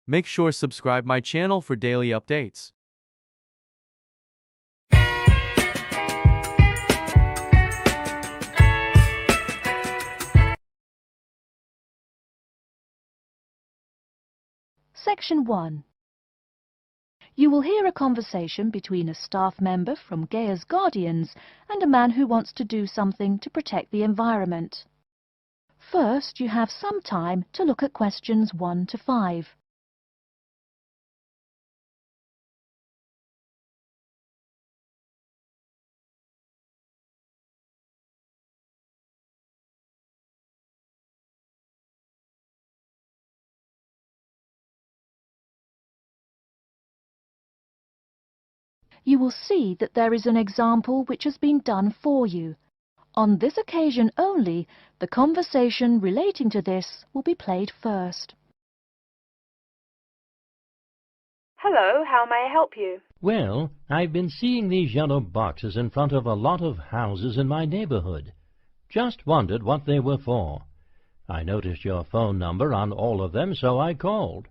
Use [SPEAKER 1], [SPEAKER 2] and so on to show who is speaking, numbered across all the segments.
[SPEAKER 1] Make sure subscribe my channel for daily updates.
[SPEAKER 2] Section 1. You will hear a conversation between a staff member from Gaia's Guardians and a man who wants to do something to protect the environment. First, you have some time to look at questions 1 to 5. You will see that there is an example which has been done for you. On this occasion only, the conversation relating to this will be played first.
[SPEAKER 3] Hello, how may I help you?
[SPEAKER 4] Well, I've been seeing these yellow boxes in front of a lot of houses in my neighborhood. Just wondered what they were for. I noticed your phone number on all of them, so I called.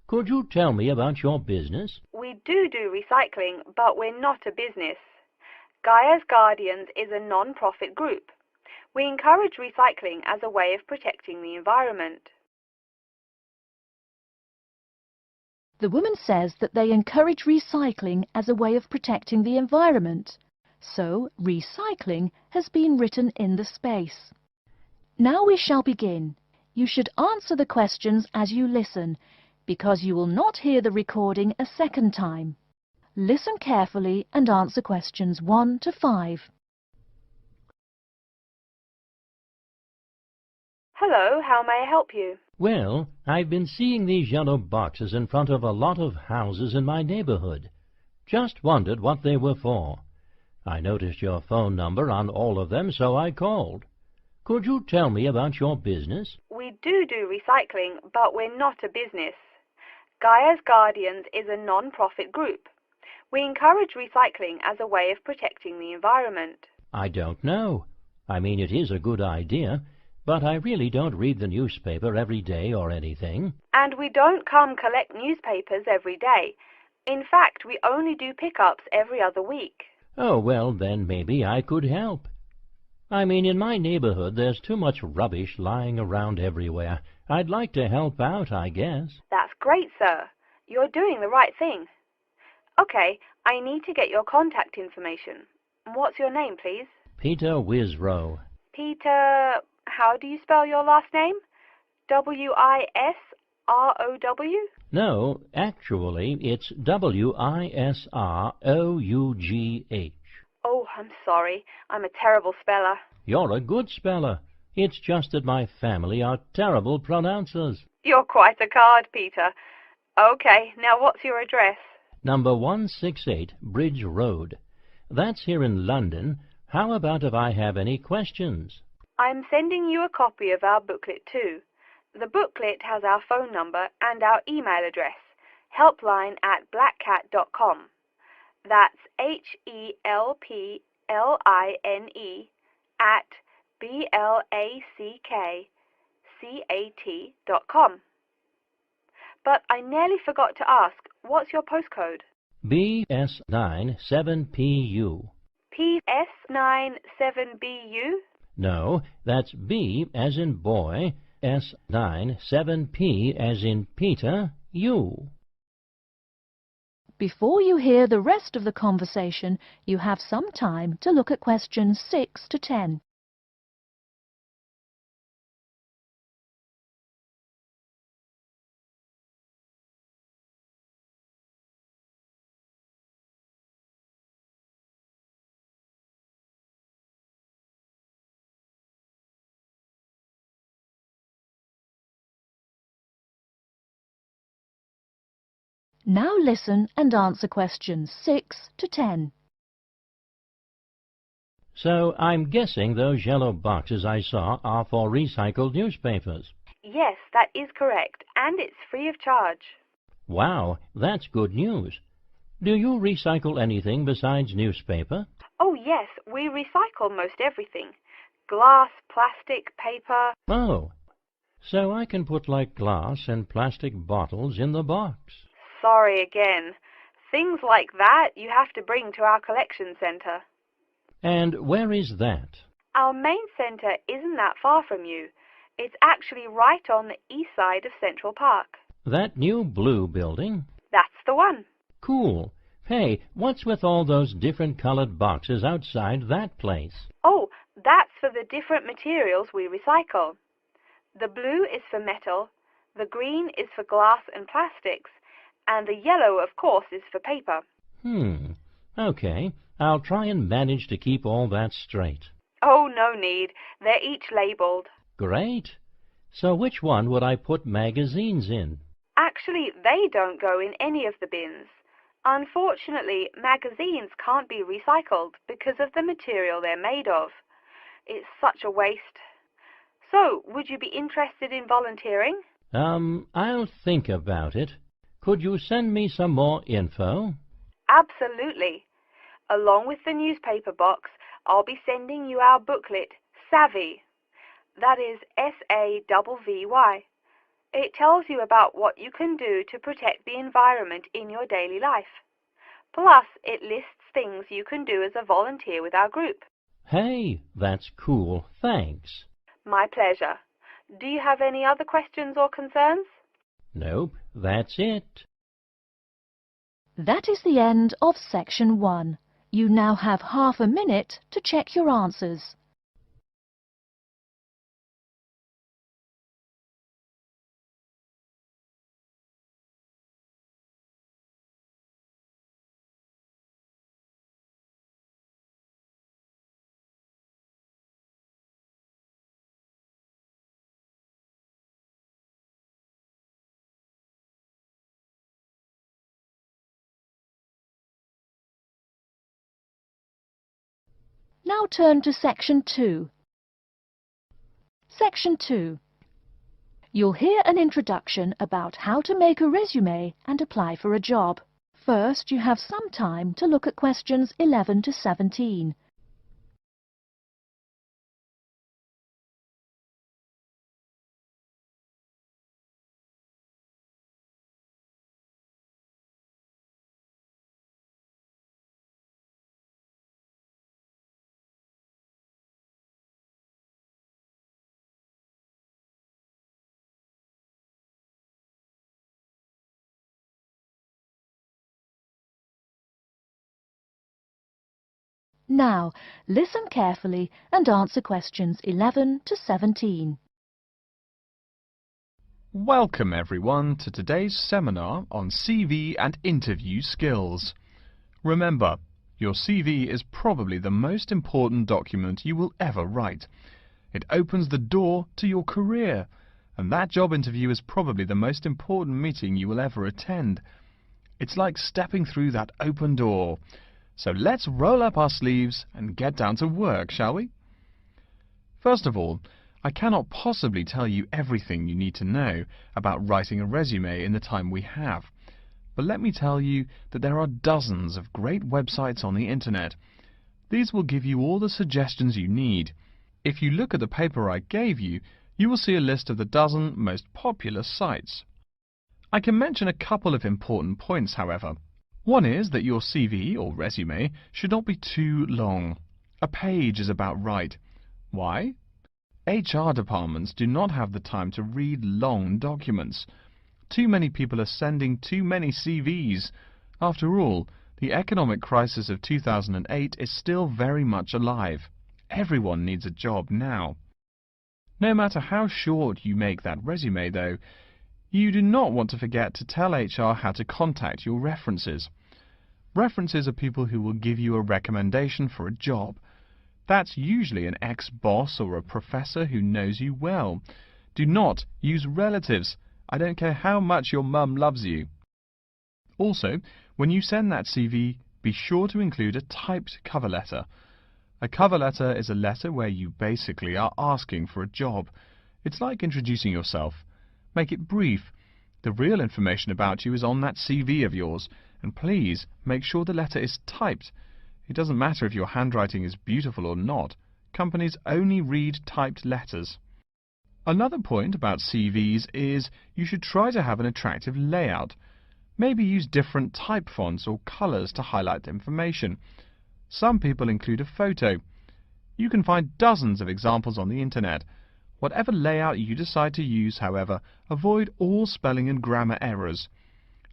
[SPEAKER 4] Could you tell me about your business?
[SPEAKER 3] We do recycling, but we're not a business. Gaia's Guardians is a non-profit group. We encourage recycling as a way of protecting the environment.
[SPEAKER 2] The woman says that they encourage recycling as a way of protecting the environment. So, recycling has been written in the space. Now we shall begin. You should answer the questions as you listen, because you will not hear the recording a second time. Listen carefully and answer questions 1 to 5.
[SPEAKER 3] Hello, how may I help you?
[SPEAKER 4] Well, I've been seeing these yellow boxes in front of a lot of houses in my neighborhood. Just wondered what they were for. I noticed your phone number on all of them, so I called. Could you tell me about your business?
[SPEAKER 3] We do recycling, but we're not a business. Gaia's Guardians is a non-profit group. We encourage recycling as a way of protecting the environment.
[SPEAKER 4] I don't know. I mean, it is a good idea, but I really don't read the newspaper every day or anything.
[SPEAKER 3] And we don't come collect newspapers every day. In fact, we only do pickups every other week.
[SPEAKER 4] Oh, well, then maybe I could help. I mean, in my neighborhood there's too much rubbish lying around everywhere. I'd like to help out, I guess.
[SPEAKER 3] That's great, sir. You're doing the right thing. Okay, I need to get your contact information. What's your name, please?
[SPEAKER 4] Peter Wisrow.
[SPEAKER 3] Peter, how do you spell your last name? W-I-S-R-O-W?
[SPEAKER 4] No, actually, it's W-I-S-R-O-U-G-H.
[SPEAKER 3] Oh, I'm sorry. I'm a terrible speller.
[SPEAKER 4] You're a good speller. It's just that my family are terrible pronouncers.
[SPEAKER 3] You're quite a card, Peter. Okay, now what's your address?
[SPEAKER 4] Number 168 Bridge Road. That's here in London. How about if I have any questions?
[SPEAKER 3] I'm sending you a copy of our booklet too. The booklet has our phone number and our email address, helpline@blackcat.com. That's HELPLINE at BLACKCAT.com. But I nearly forgot to ask, what's your postcode?
[SPEAKER 4] BS97PU.
[SPEAKER 3] PS97BU?
[SPEAKER 4] No, that's B as in boy, S97P as in Peter, U.
[SPEAKER 2] Before you hear the rest of the conversation, you have some time to look at questions 6 to 10. Now listen and answer questions 6 to 10.
[SPEAKER 4] So I'm guessing those yellow boxes I saw are for recycled newspapers.
[SPEAKER 3] Yes, that is correct, and it's free of charge.
[SPEAKER 4] Wow, that's good news. Do you recycle anything besides newspaper?
[SPEAKER 3] Oh yes, we recycle most everything. Glass, plastic, paper.
[SPEAKER 4] Oh, so I can put like glass and plastic bottles in the box.
[SPEAKER 3] Sorry again. Things like that you have to bring to our collection centre.
[SPEAKER 4] And where is that?
[SPEAKER 3] Our main centre isn't that far from you. It's actually right on the east side of Central Park.
[SPEAKER 4] That new blue building?
[SPEAKER 3] That's the one.
[SPEAKER 4] Cool. Hey, what's with all those different colored boxes outside that place?
[SPEAKER 3] Oh, that's for the different materials we recycle. The blue is for metal, the green is for glass and plastics, and the yellow, of course, is for paper.
[SPEAKER 4] Okay. I'll try and manage to keep all that straight.
[SPEAKER 3] Oh, no need. They're each labelled.
[SPEAKER 4] Great. So which one would I put magazines in?
[SPEAKER 3] Actually, they don't go in any of the bins. Unfortunately, magazines can't be recycled because of the material they're made of. It's such a waste. So, would you be interested in volunteering?
[SPEAKER 4] I'll think about it. Could you send me some more info?
[SPEAKER 3] Absolutely. Along with the newspaper box, I'll be sending you our booklet, Savvy. That is SAVVY. It tells you about what you can do to protect the environment in your daily life. Plus, it lists things you can do as a volunteer with our group.
[SPEAKER 4] Hey, that's cool. Thanks.
[SPEAKER 3] My pleasure. Do you have any other questions or concerns?
[SPEAKER 4] Nope, that's it.
[SPEAKER 2] That is the end of section 1. You now have half a minute to check your answers. Now turn to section 2. Section 2. You'll hear an introduction about how to make a resume and apply for a job. First, you have some time to look at questions 11 to 17. Now, listen carefully and answer questions 11 to 17.
[SPEAKER 5] Welcome everyone to today's seminar on CV and interview skills. Remember, your CV is probably the most important document you will ever write. It opens the door to your career, and that job interview is probably the most important meeting you will ever attend. It's like stepping through that open door. So let's roll up our sleeves and get down to work, shall we? First of all, I cannot possibly tell you everything you need to know about writing a resume in the time we have. But let me tell you that there are dozens of great websites on the internet. These will give you all the suggestions you need. If you look at the paper I gave you, you will see a list of the dozen most popular sites. I can mention a couple of important points, however. One is that your CV or resume should not be too long. A page is about right. Why? HR departments do not have the time to read long documents. Too many people are sending too many CVs. After all, the economic crisis of 2008 is still very much alive. Everyone needs a job now. No matter how short you make that resume, though, you do not want to forget to tell HR how to contact your references. References are people who will give you a recommendation for a job. That's usually an ex-boss or a professor who knows you well. Do not use relatives. I don't care how much your mum loves you. Also, when you send that CV, be sure to include a typed cover letter. A cover letter is a letter where you basically are asking for a job. It's like introducing yourself. Make it brief. The real information about you is on that CV of yours, and please make sure the letter is typed. It doesn't matter if your handwriting is beautiful or not. Companies only read typed letters. Another point about CVs is you should try to have an attractive layout. Maybe use different type fonts or colors to highlight information. Some people include a photo. You can find dozens of examples on the internet. Whatever layout you decide to use, however, avoid all spelling and grammar errors.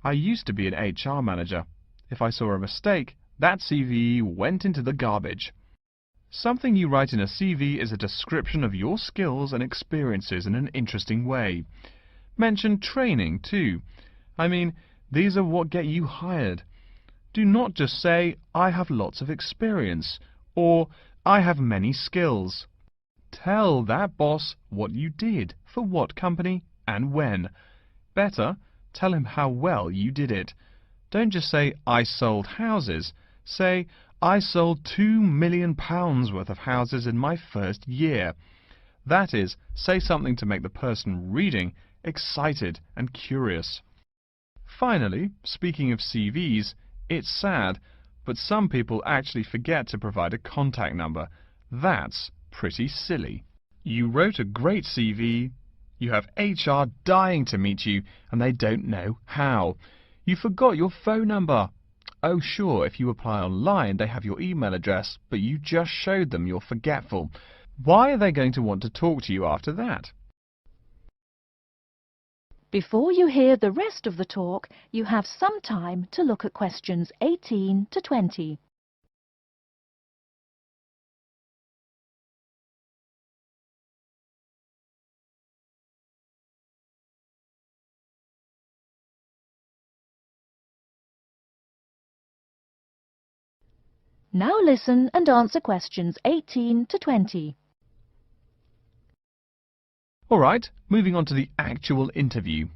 [SPEAKER 5] I used to be an HR manager. If I saw a mistake, that CV went into the garbage. Something you write in a CV is a description of your skills and experiences in an interesting way. Mention training too. I mean, these are what get you hired. Do not just say, I have lots of experience, or I have many skills. Tell that boss what you did, for what company, and when. Better, tell him how well you did it. Don't just say, I sold houses. Say, I sold £2 million worth of houses in my first year. That is, say something to make the person reading excited and curious. Finally, speaking of CVs, it's sad, but some people actually forget to provide a contact number. That's pretty silly. You wrote a great CV, you have HR dying to meet you, and they don't know how. You forgot your phone number. Oh sure, if you apply online they have your email address, but you just showed them you're forgetful. Why are they going to want to talk to you after that?
[SPEAKER 2] Before you hear the rest of the talk, you have some time to look at questions 18 to 20. Now listen and answer questions 18 to 20.
[SPEAKER 5] Alright, moving on to the actual interview.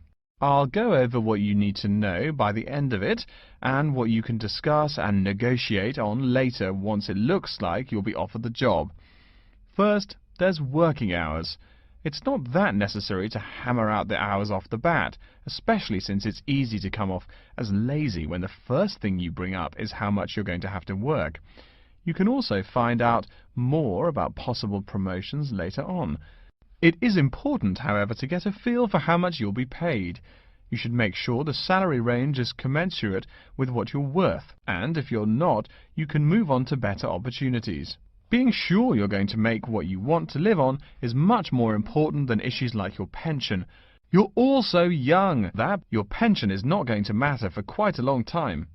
[SPEAKER 5] I'll go over what you need to know by the end of it, and what you can discuss and negotiate on later once it looks like you'll be offered the job. First, there's working hours. It's not that necessary to hammer out the hours off the bat, especially since it's easy to come off as lazy when the first thing you bring up is how much you're going to have to work. You can also find out more about possible promotions later on. It is important, however, to get a feel for how much you'll be paid. You should make sure the salary range is commensurate with what you're worth, and if you're not, you can move on to better opportunities. Being sure you're going to make what you want to live on is much more important than issues like your pension. You're all so young that your pension is not going to matter for quite a long time.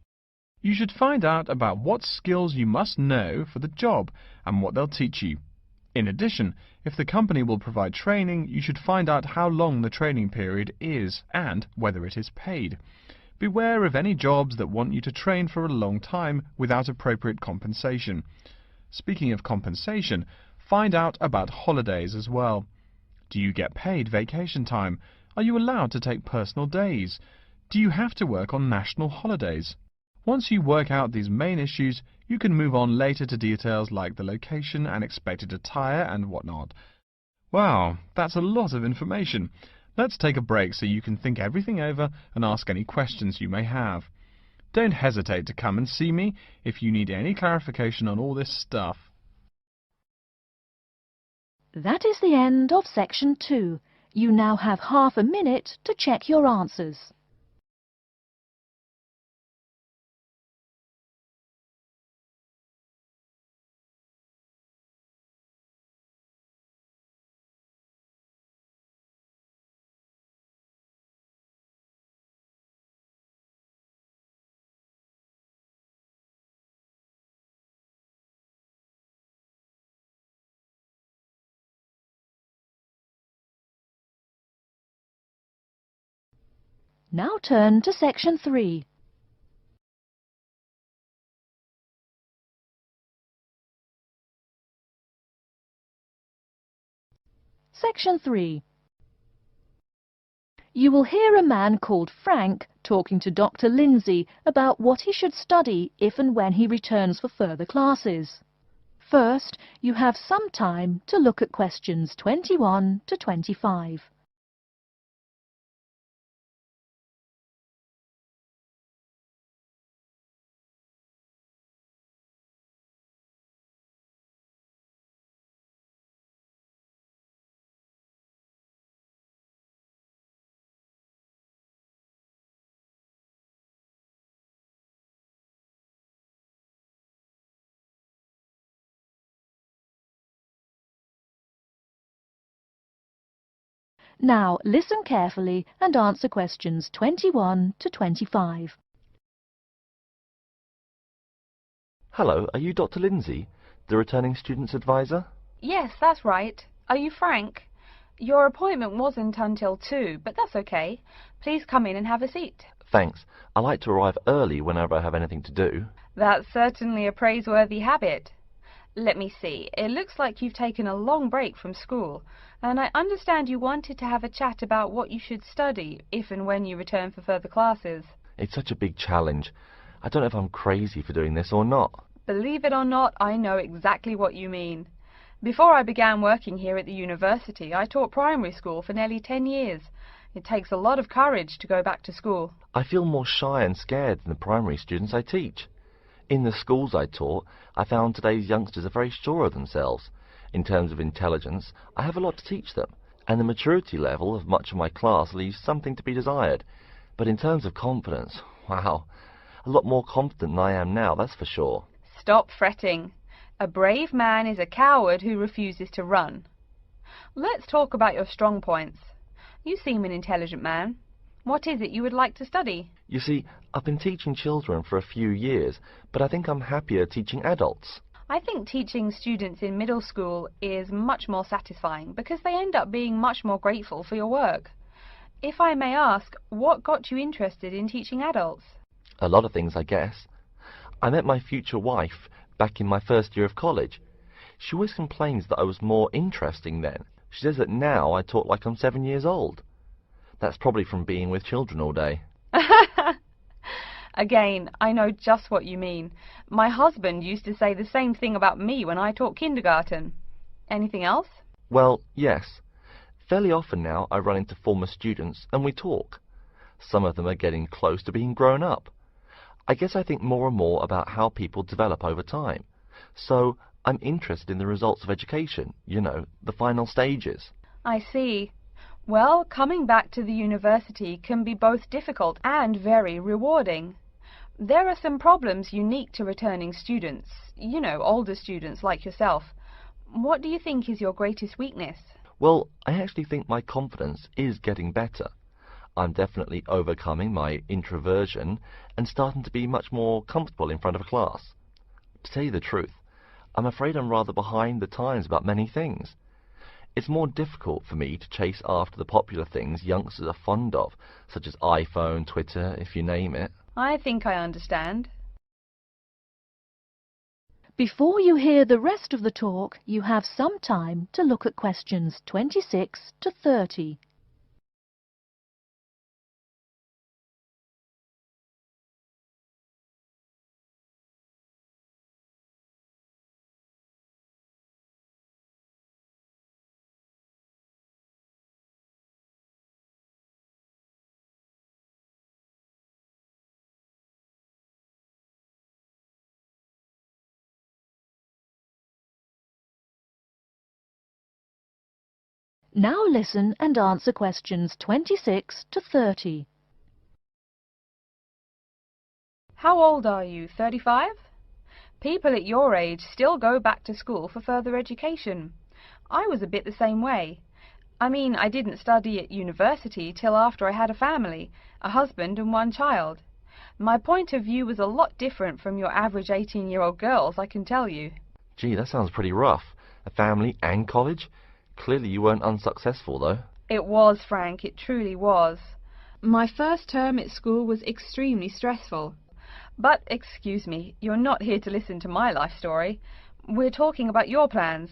[SPEAKER 5] You should find out about what skills you must know for the job and what they'll teach you. In addition, if the company will provide training, you should find out how long the training period is and whether it is paid. Beware of any jobs that want you to train for a long time without appropriate compensation. Speaking of compensation, find out about holidays as well. Do you get paid vacation time? Are you allowed to take personal days? Do you have to work on national holidays? Once you work out these main issues, you can move on later to details like the location and expected attire and whatnot. Wow, that's a lot of information. Let's take a break so you can think everything over and ask any questions you may have. Don't hesitate to come and see me if you need any clarification on all this stuff.
[SPEAKER 2] That is the end of section 2. You now have half a minute to check your answers. Now turn to section 3. Section 3. You will hear a man called Frank talking to Dr. Lindsay about what he should study if and when he returns for further classes. First, you have some time to look at questions 21 to 25. Now listen carefully and answer questions 21 to 25.
[SPEAKER 6] Hello, are you Dr. Lindsay, the returning students advisor?
[SPEAKER 3] Yes, that's right. Are you Frank? Your appointment wasn't until 2, but that's okay. Please come in and have a seat.
[SPEAKER 6] Thanks. I like to arrive early whenever I have anything to do.
[SPEAKER 3] That's certainly a praiseworthy habit. Let me see. It looks like you've taken a long break from school, and I understand you wanted to have a chat about what you should study if and when you return for further classes.
[SPEAKER 6] It's such a big challenge. I don't know if I'm crazy for doing this or not.
[SPEAKER 3] Believe it or not, I know exactly what you mean. Before I began working here at the university, I taught primary school for nearly 10 years. It takes a lot of courage to go back to school.
[SPEAKER 6] I feel more shy and scared than the primary students I teach. In the schools I taught, I found today's youngsters are very sure of themselves. In terms of intelligence, I have a lot to teach them, and the maturity level of much of my class leaves something to be desired. But in terms of confidence, wow, a lot more confident than I am now, that's for sure.
[SPEAKER 3] Stop fretting. A brave man is a coward who refuses to run. Let's talk about your strong points. You seem an intelligent man. What is it you would like to study?
[SPEAKER 6] You see, I've been teaching children for a few years, but I think I'm happier teaching adults.
[SPEAKER 3] I think teaching students in middle school is much more satisfying because they end up being much more grateful for your work. If I may ask, what got you interested in teaching adults?
[SPEAKER 6] A lot of things, I guess. I met my future wife back in my first year of college. She always complains that I was more interesting then. She says that now I talk like I'm 7 years old. That's probably from being with children all day.
[SPEAKER 3] Again, I know just what you mean. My husband used to say the same thing about me when I taught kindergarten. Anything else?
[SPEAKER 6] Well, yes. Fairly often now I run into former students and we talk. Some of them are getting close to being grown up. I guess I think more and more about how people develop over time. So I'm interested in the results of education, you know, the final stages.
[SPEAKER 3] I see. Well, coming back to the university can be both difficult and very rewarding. There are some problems unique to returning students, you know, older students like yourself. What do you think is your greatest weakness?
[SPEAKER 6] Well, I actually think my confidence is getting better. I'm definitely overcoming my introversion and starting to be much more comfortable in front of a class. To tell you the truth, I'm afraid I'm rather behind the times about many things. It's more difficult for me to chase after the popular things youngsters are fond of, such as iPhone, Twitter, if you name it.
[SPEAKER 3] I think I understand.
[SPEAKER 2] Before you hear the rest of the talk, you have some time to look at questions 26 to 30. Now listen and answer questions 26 to 30.
[SPEAKER 3] How old are you? 35? People at your age still go back to school for further education. I was a bit the same way. I mean, I didn't study at university till after I had a family, a husband and one child. My point of view was a lot different from your average 18-year-old girls, I can tell you.
[SPEAKER 6] Gee, that sounds pretty rough. A family and college? Clearly you weren't unsuccessful, though.
[SPEAKER 3] It was, Frank, it truly was. My first term at school was extremely stressful. But, excuse me, you're not here to listen to my life story. We're talking about your plans.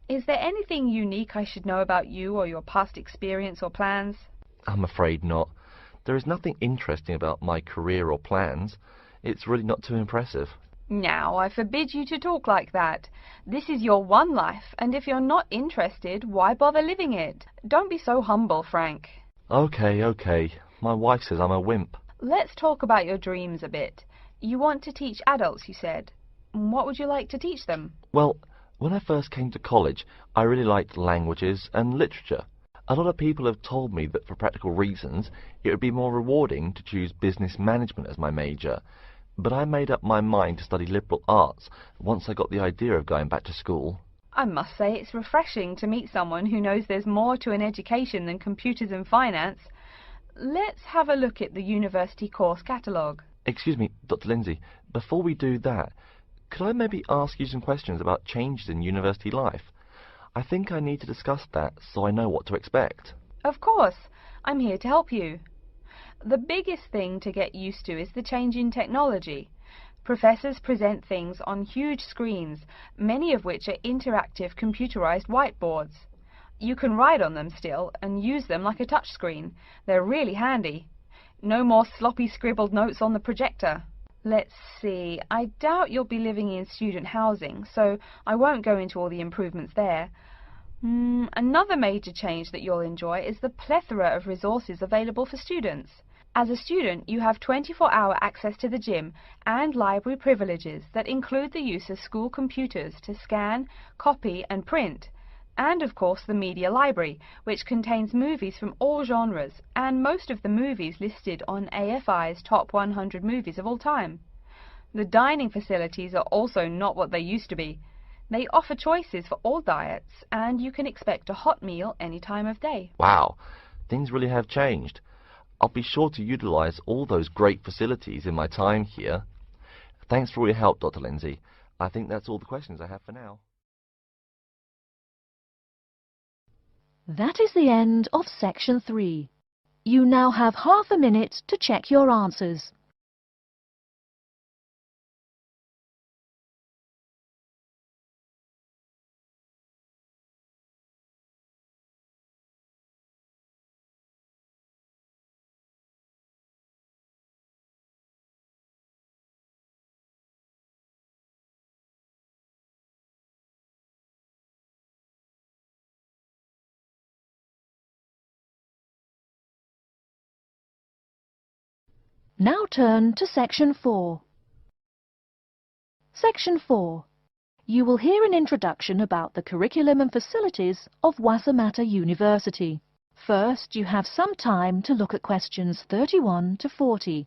[SPEAKER 3] Is there anything unique I should know about you or your past experience or plans?
[SPEAKER 6] I'm afraid not. There is nothing interesting about my career or plans. It's really not too impressive.
[SPEAKER 3] Now, I forbid you to talk like that. This is your one life, and if you're not interested, why bother living it? Don't be so humble, Frank.
[SPEAKER 6] Okay. My wife says I'm a wimp.
[SPEAKER 3] Let's talk about your dreams a bit. You want to teach adults, you said. What would you like to teach them?
[SPEAKER 6] Well, when I first came to college, I really liked languages and literature. A lot of people have told me that for practical reasons, it would be more rewarding to choose business management as my major. But I made up my mind to study liberal arts once I got the idea of going back to school.
[SPEAKER 3] I must say it's refreshing to meet someone who knows there's more to an education than computers and finance. Let's have a look at the university course catalogue.
[SPEAKER 6] Excuse me, Dr. Lindsay, before we do that, could I maybe ask you some questions about changes in university life? I think I need to discuss that so I know what to expect.
[SPEAKER 3] Of course, I'm here to help you. The biggest thing to get used to is the change in technology. Professors present things on huge screens, many of which are interactive computerized whiteboards. You can write on them still and use them like a touchscreen. They're really handy. No more sloppy scribbled notes on the projector. Let's see, I doubt you'll be living in student housing, so I won't go into all the improvements there. Another major change that you'll enjoy is the plethora of resources available for students. As a student, you have 24-hour access to the gym and library privileges that include the use of school computers to scan, copy and print, and of course the media library, which contains movies from all genres and most of the movies listed on AFI's top 100 movies of all time. The dining facilities are also not what they used to be. They offer choices for all diets, and you can expect a hot meal any time of day.
[SPEAKER 6] Wow, things really have changed. I'll be sure to utilize all those great facilities in my time here. Thanks for all your help, Dr. Lindsay. I think that's all the questions I have for now.
[SPEAKER 2] That is the end of section 3. You now have half a minute to check your answers. Now turn to section 4. Section 4. You will hear an introduction about the curriculum and facilities of Wassamata University. First, you have some time to look at questions 31 to 40.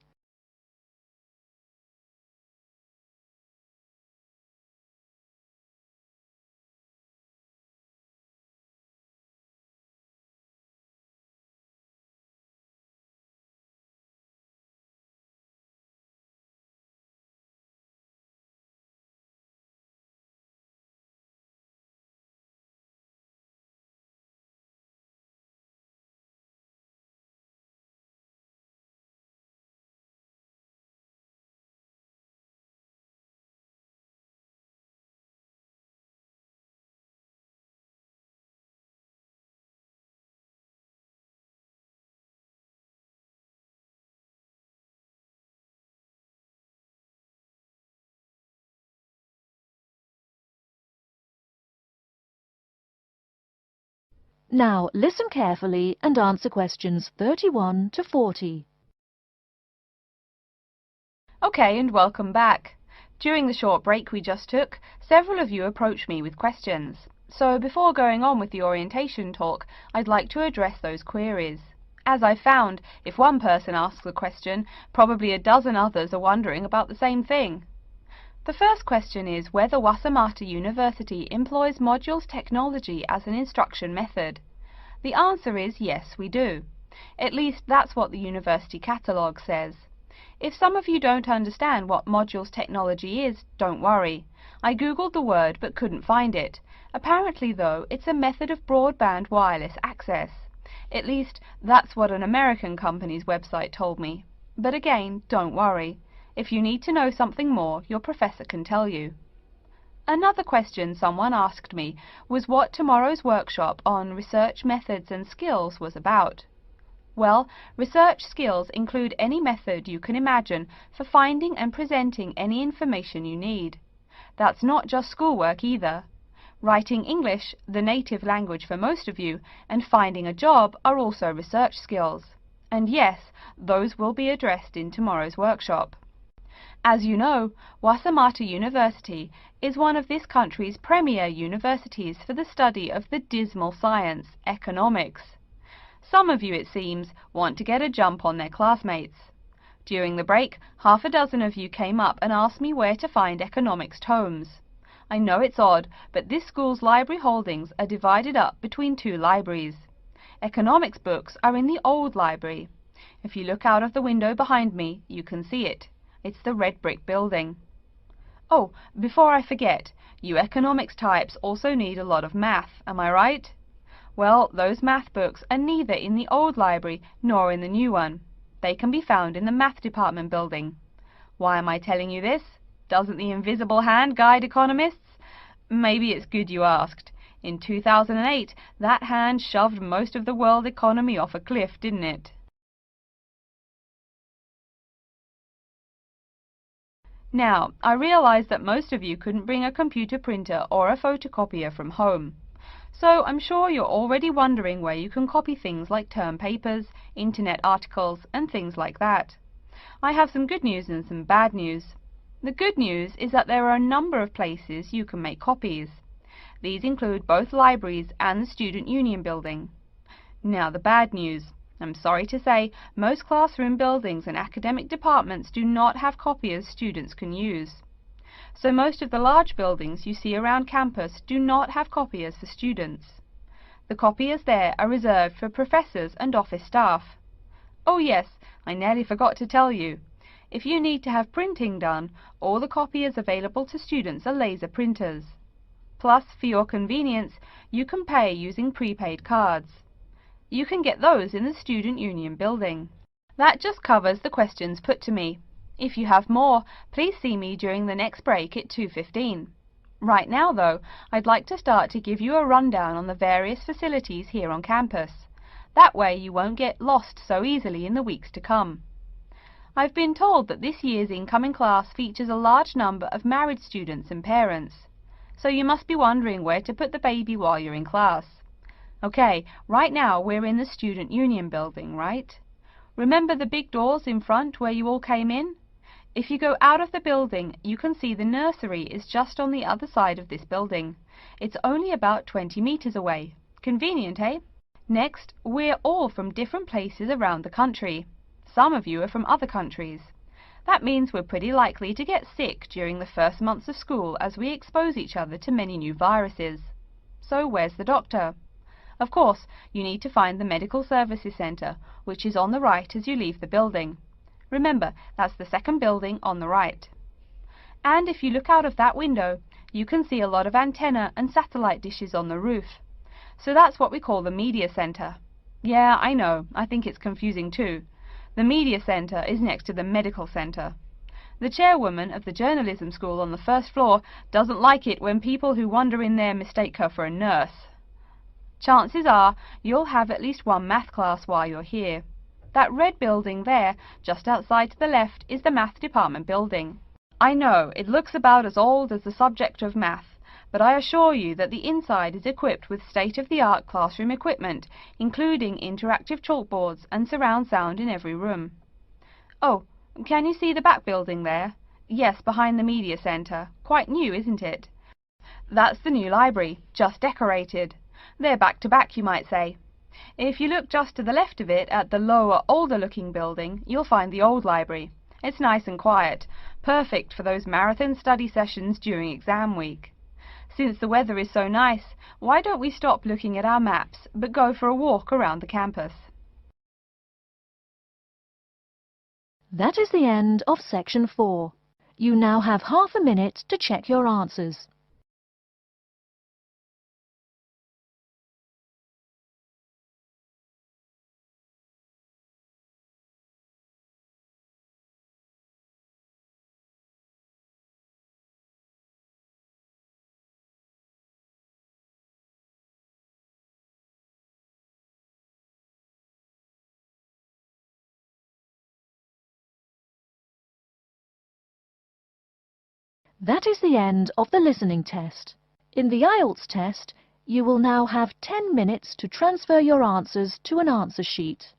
[SPEAKER 2] Now listen carefully and answer questions 31 to 40.
[SPEAKER 3] Okay, and welcome back. During the short break we just took, several of you approached me with questions. So before going on with the orientation talk, I'd like to address those queries. As I found, if one person asks a question, probably a dozen others are wondering about the same thing. The first question is whether Wassamata University employs modules technology as an instruction method. The answer is yes, we do. At least that's what the university catalogue says. If some of you don't understand what modules technology is, don't worry. I googled the word but couldn't find it. Apparently though, it's a method of broadband wireless access. At least that's what an American company's website told me. But again, don't worry. If you need to know something more, your professor can tell you. Another question someone asked me was what tomorrow's workshop on research methods and skills was about. Well, research skills include any method you can imagine for finding and presenting any information you need. That's not just schoolwork either. Writing English, the native language for most of you, and finding a job are also research skills. And yes, those will be addressed in tomorrow's workshop. As you know, Wassamata University is one of this country's premier universities for the study of the dismal science, economics. Some of you, it seems, want to get a jump on their classmates. During the break, half a dozen of you came up and asked me where to find economics tomes. I know it's odd, but this school's library holdings are divided up between two libraries. Economics books are in the old library. If you look out of the window behind me, you can see it. It's the red brick building. Oh, before I forget, you economics types also need a lot of math, am I right? Well, those math books are neither in the old library nor in the new one. They can be found in the math department building. Why am I telling you this? Doesn't the invisible hand guide economists? Maybe it's good you asked. In 2008, that hand shoved most of the world economy off a cliff, didn't it? Now, I realize that most of you couldn't bring a computer printer or a photocopier from home. So I'm sure you're already wondering where you can copy things like term papers, internet articles, and things like that. I have some good news and some bad news. The good news is that there are a number of places you can make copies. These include both libraries and the Student Union building. Now the bad news. I'm sorry to say, most classroom buildings and academic departments do not have copiers students can use. So most of the large buildings you see around campus do not have copiers for students. The copiers there are reserved for professors and office staff. Oh yes, I nearly forgot to tell you. If you need to have printing done, all the copiers available to students are laser printers. Plus, for your convenience, you can pay using prepaid cards. You can get those in the Student Union building. That just covers the questions put to me. If you have more, please see me during the next break at 2:15. Right now, though, I'd like to start to give you a rundown on the various facilities here on campus. That way you won't get lost so easily in the weeks to come. I've been told that this year's incoming class features a large number of married students and parents. So you must be wondering where to put the baby while you're in class. Okay, right now we're in the Student Union building, right? Remember the big doors in front where you all came in? If you go out of the building, you can see the nursery is just on the other side of this building. It's only about 20 meters away. Convenient, eh? Next, we're all from different places around the country. Some of you are from other countries. That means we're pretty likely to get sick during the first months of school as we expose each other to many new viruses. So where's the doctor? Of course, you need to find the Medical Services Centre, which is on the right as you leave the building. Remember, that's the second building on the right. And if you look out of that window, you can see a lot of antenna and satellite dishes on the roof. So that's what we call the Media Centre. Yeah, I know, I think it's confusing too. The Media Centre is next to the Medical Centre. The chairwoman of the journalism school on the first floor doesn't like it when people who wander in there mistake her for a nurse. Chances are you'll have at least one math class while you're here. That red building there, just outside to the left, is the math department building. I know, it looks about as old as the subject of math, but I assure you that the inside is equipped with state-of-the-art classroom equipment, including interactive chalkboards and surround sound in every room. Oh, can you see the back building there? Yes, behind the Media Centre. Quite new, isn't it? That's the new library, just decorated. They're back to back, you might say. If you look just to the left of it at the lower, older-looking building, you'll find the old library. It's nice and quiet, perfect for those marathon study sessions during exam week. Since the weather is so nice, why don't we stop looking at our maps, but go for a walk around the campus?
[SPEAKER 2] That is the end of section 4. You now have half a minute to check your answers. That is the end of the listening test. In the IELTS test, you will now have 10 minutes to transfer your answers to an answer sheet.